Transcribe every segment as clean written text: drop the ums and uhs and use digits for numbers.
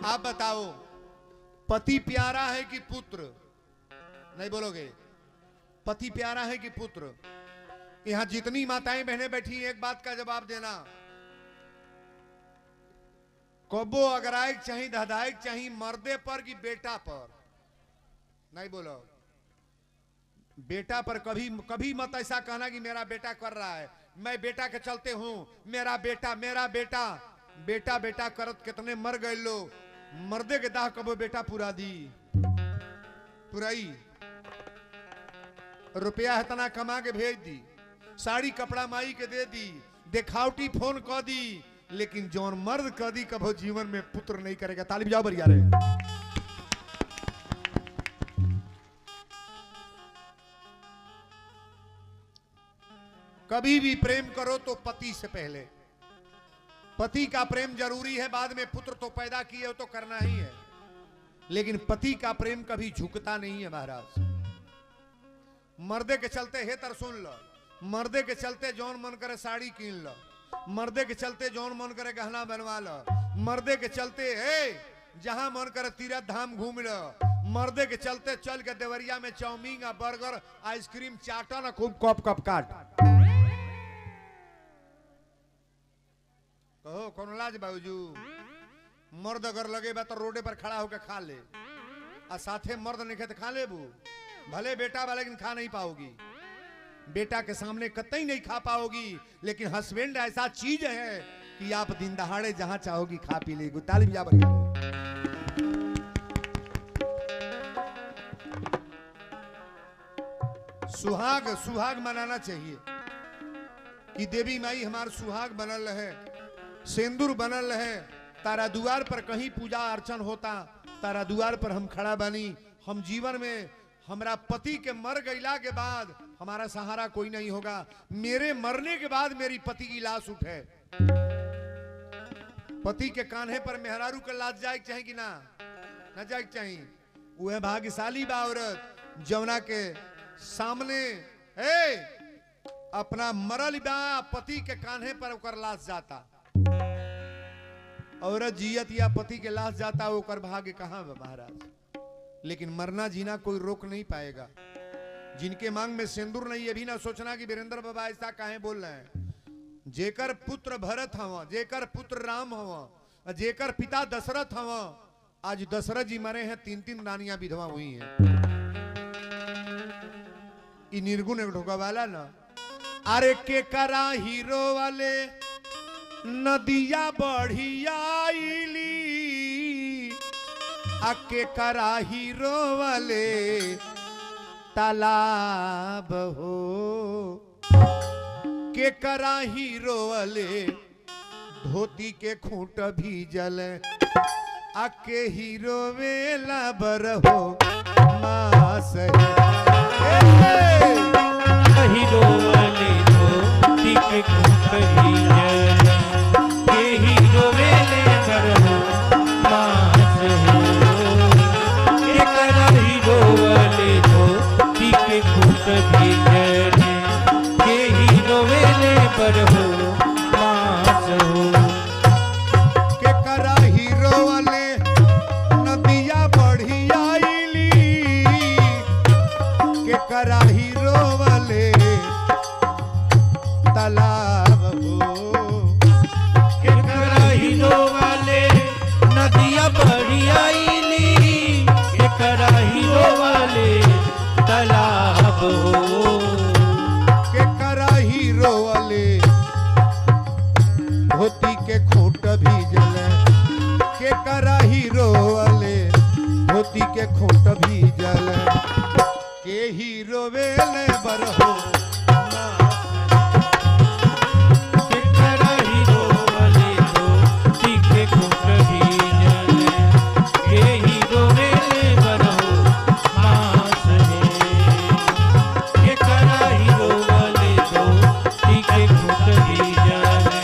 आप बताओ, पति प्यारा है कि पुत्र? नहीं बोलोगे? पति प्यारा है कि पुत्र? यहां जितनी माताएं बहनें बैठी, एक बात का जवाब देना। कबो अगराइक चाहिए, दहदाइक चाहिए, मर्दे पर कि बेटा पर? नहीं बोलो। बेटा पर कभी कभी मत ऐसा कहना कि मेरा बेटा कर रहा है, मैं बेटा के चलते हूं, मेरा बेटा मेरा बेटा। बेटा बेटा करत कितने मर गए लो। मर्दे के दाह कबो बेटा पूरा दी पुराई। रुपया इतना कमा के भेज दी, साड़ी कपड़ा माई के दे दी, देखावटी फोन कर दी, लेकिन जौन मर्द कर दी कबो जीवन में पुत्र नहीं करेगा। ताली बजाओ बढ़िया रे। कभी भी प्रेम करो तो पति से पहले। पति का प्रेम जरूरी है, बाद में पुत्र तो पैदा किए हो तो करना ही है, लेकिन पति का प्रेम कभी झुकता नहीं है महाराज। मर्दे के चलते हे तर सुन लो, मर्दे के चलते जौन मन करे साड़ी कीन लो, मर्दे के चलते जौन मन करे गहना बनवा लो, मर्दे के चलते जहां मन करे तीर्थ धाम घूम लो, मर्दे के चलते चल के देवरिया में चाउमीन बर्गर आइसक्रीम चाटा ना खूब कप कप काट। कहो कौन लाज बाबूजू? मर्द अगर लगे बा तो रोडे पर खड़ा होकर खा ले, और साथे मर्द नहीं खाते खा ले बू। भले बेटा बा लेकिन खा नहीं पाओगी, बेटा के सामने कतई नहीं खा पाओगी, लेकिन हस्बैंड ऐसा चीज है कि आप दिन दहाड़े जहां चाहोगी खा पी लेगी। ताली बजा बढ़िया। सुहाग सुहाग मनाना चाहिए कि देवी माई हमार सुहाग बनल है, सिंदूर बनल है, तारा द्वार पर कहीं पूजा अर्चन होता, तारा द्वार पर हम खड़ा बनी। हम जीवन में हमारा पति के मर गईला के बाद हमारा सहारा कोई नहीं होगा, मेरे मरने के बाद मेरी पति की लाश उठे। पति के कान्हे पर मेहरारू के लाश जाए चाहिए कि ना? ना जाए चाहिए। वह भाग्यशाली बा औरत जमुना के सामने अपना मरल बा पति के कान्हे पर ओकर लाश जाता। औरत जियत या पति के लाश जाता, ओकर भाग्य कहां बा महाराज? लेकिन मरना जीना कोई रोक नहीं पाएगा। जिनके मांग में सिंदूर नहीं, ये भी ना सोचना कि वीरेंद्र बाबा ऐसा काहे बोल रहे हैं। जेकर पुत्र भरत हवा, जेकर पुत्र राम हवा, जेकर पिता दशरथ हवा, आज दशरथ जी मरे हैं, 3-3 रानियां विधवा हुई हैं। ये निर्गुण ढोका वाला ना। अरे के करा हीरो वाले नदिया बढ़ियाईली, आके करा हीरो वाले तालाब हो, के करा हीरो वाले धोती के खूंट भी जले, आके हीरो वेला बर हो मास हीरो वाले धोती के खूंट भी जले, के हीरो वेले बर हो मास के करा हीरो वाले धोती के खूंट भी जले, के हीरो वेले बर हो मास के करा हीरो वाले नदिया बढ़ियाईली, के करा हीरो वाले तालाब हो, के करा हीरो वाले नदिया बढ़ियाईली, के करा हीरो वाले तालाब हो, के करा हीरो वाले धोती के खूंट भी जले, के करा हीरो वाले धोती के खूंट भी जले, के हीरो वेले बर हो के करा हीरो वाले धोती के खूंट भी जले, के हीरो वेले बर हो मास के करा हीरो वाले धोती के खूंट भी जले,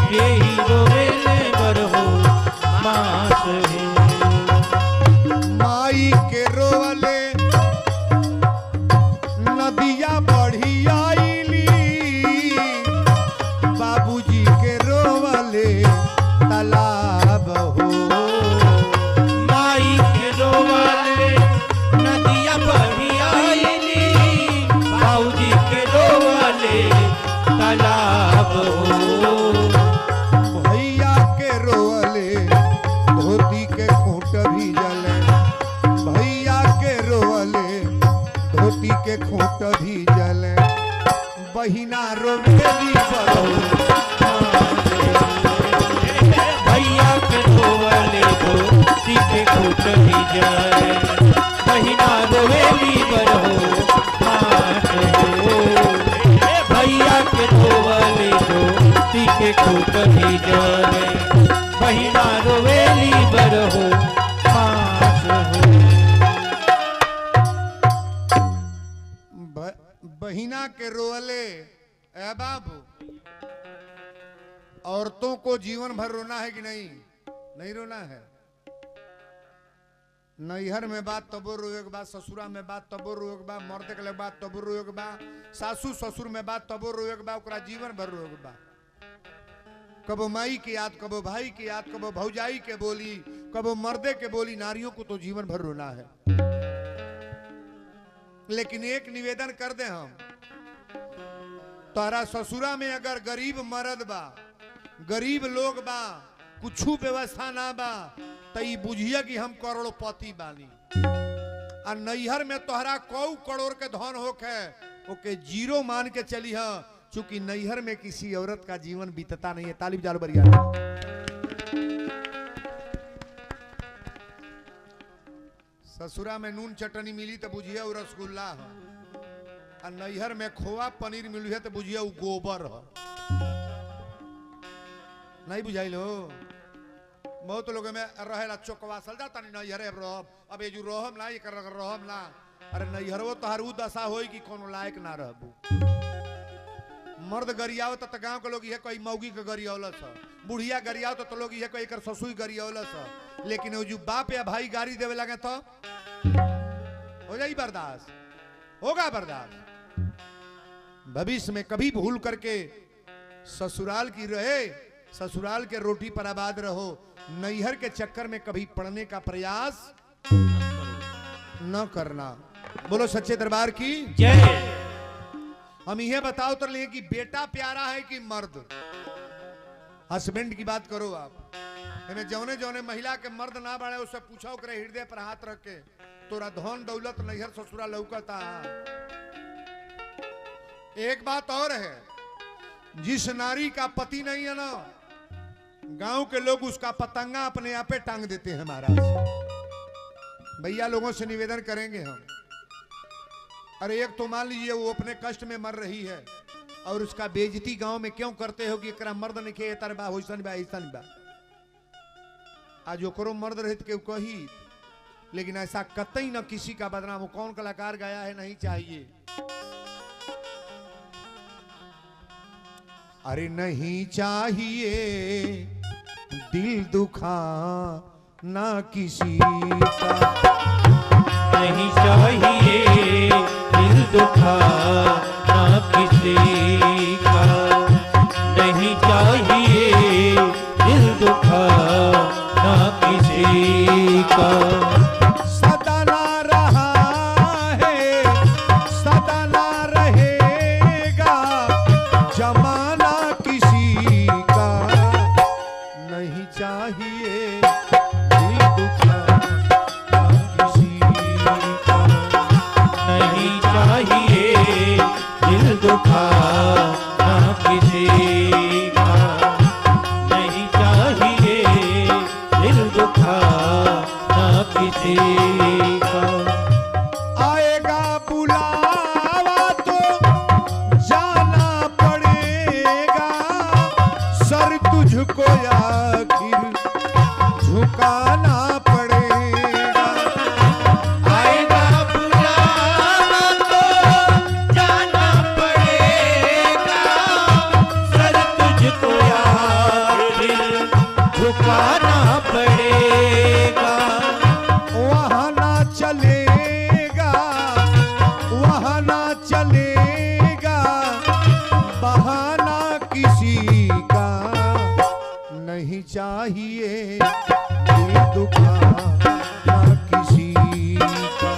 के हीरो वेले बर हो मास माई के रोवले नदिया बढ़ी खोट भी जले, भैया के रोवले धोती के खोट भी जले, बहिना रोवेली बरहो भैया के रोवले धोती के खोट भी जले, बहिना रोवेली बरहो हाथ हो। भैया के रोवले धोती के खोट भी जले, बहिना रोवेली बरहो हाथ हो। बहिना के रोवले ए बाबू, औरतों को जीवन भर रोना है कि नहीं? नहीं रोना है। नैहर में बात तबो रोए के बाद, ससुरा में बात तबो रोए के बाद, मर्द के बात तबो रोए के बाद, सासू ससुर में बात तबो रोए के बाद, ओकरा जीवन भर रोए के बाद। कबो माई की याद, कबो भाई की याद, कबो भौजाई के बोली, कबो मर्दे के बोली, नारियों को तो जीवन भर रोना है। लेकिन एक निवेदन कर दे हम, तारा ससुरा में अगर गरीब मर्द बा, गरीब लोग बा, कुछ व्यवस्था ना बा, तई बुझिया कि हम करोड़पति बानी। आ नैहर में तोहरा 100 करोड़ के धन होके ओके जीरो मान के चली है, चूंकि नैहर में किसी औरत का जीवन बीतता नहीं है। तालिब जालो बढ़िया। ससुरा में नून चटनी मिली तो बुझिया वो रसगुल्ला है, और नैहर में खोआ पनीर मिली है तो बुझिया वो गोबर है। नहीं बुझाइल हो? बहुत लोग में रहेला चौकवा सल जाता नहीं नैहरे रहब, अब ये जो रहम ना, ये कर रहम ना। अरे नैहरवो तो हर दशा होई कि कोनो लायक ना रहबू। मर्द गरियाव तो गांव के लोग ये कोई मौगी के गरियौलस है, बुढ़िया गरियाव तो लोग ये कोई ससुई गरियौलस है। लेकिन वो जो बाप या भाई गाड़ी देवे लगे तो हो जाई बर्दाश्त, होगा बर्दाश्त। भविष्य में कभी भूल करके ससुराल की रहे, ससुराल के रोटी पर आबाद रहो, नैहर के चक्कर में कभी पड़ने का प्रयास न करना। बोलो सच्चे दरबार की जय। हम यह बताओ तो ले कि बेटा प्यारा है कि मर्द? हस्बैंड की बात करो आप। जौने जौने महिला के मर्द ना बढ़े उससे पूछो करे हृदय पर हाथ रख के, तोरा धन दौलत नैहर ससुरा लौकता। एक बात और है, जिस नारी का पति नहीं है ना, गांव के लोग उसका पतंगा अपने आप पे टांग देते हैं। महाराज भैया लोगों से निवेदन करेंगे हम। अरे एक तो मान लीजिए वो अपने कष्ट में मर रही है और उसका बेइज्जती गांव में क्यों करते हो कि एकरा मर्द ने के तरबा होइसन बा ऐसन बा। आज ओकरो मर्द रहित के कही, लेकिन ऐसा कतई न किसी का बदनाम। कौन कलाकार गाया है नहीं चाहिए। अरे नहीं चाहिए दिल दुखा ना किसी का, नहीं चाहिए दिल दुखा ना किसी का, नहीं चाहिए दिल दुखा ना किसी का। सदा ना रहा है, सदा ना रहेगा जमाना किसी का, नहीं चाहिए दिल दुखा ना किसी का, नहीं चाहिए दिल दुखा ना किसी का, नहीं चाहिए दिल दुखा ना किसी का। आएगा बुलावा तो जाना पड़ेगा, सर तुझको आखिर झुकाना पड़ेगा। आएगा बुलावा तो जाना पड़ेगा, सर तुझको आखिर झुकाना पड़ेगा। वहाँ ना चलेगा, वहाँ ना चलेगा बहाना किसी का, नहीं चाहिए दिल दुखा ना किसी का,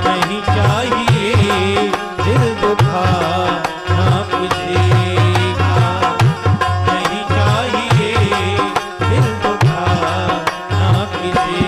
नहीं चाहिए दिल दुखा ना किसी का, नहीं चाहिए दिल दुखा ना किसी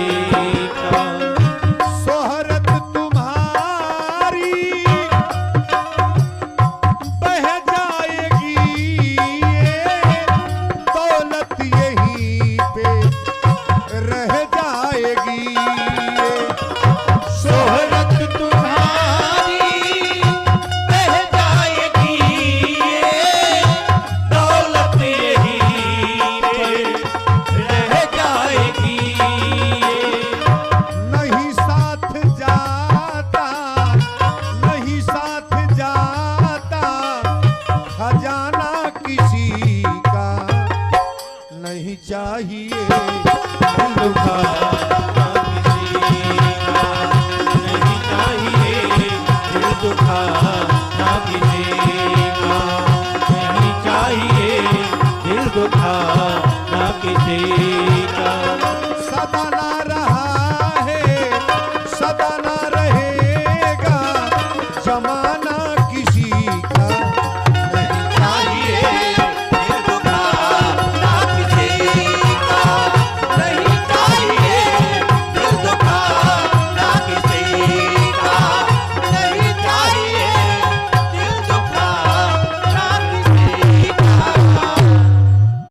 दुखा ना किसी का, नहीं चाहिए दिल दुखा ना किसी का, नहीं चाहिए दिल दुखा ना किसी का। सदा ना रहा है, सदा ना रहेगा जमाना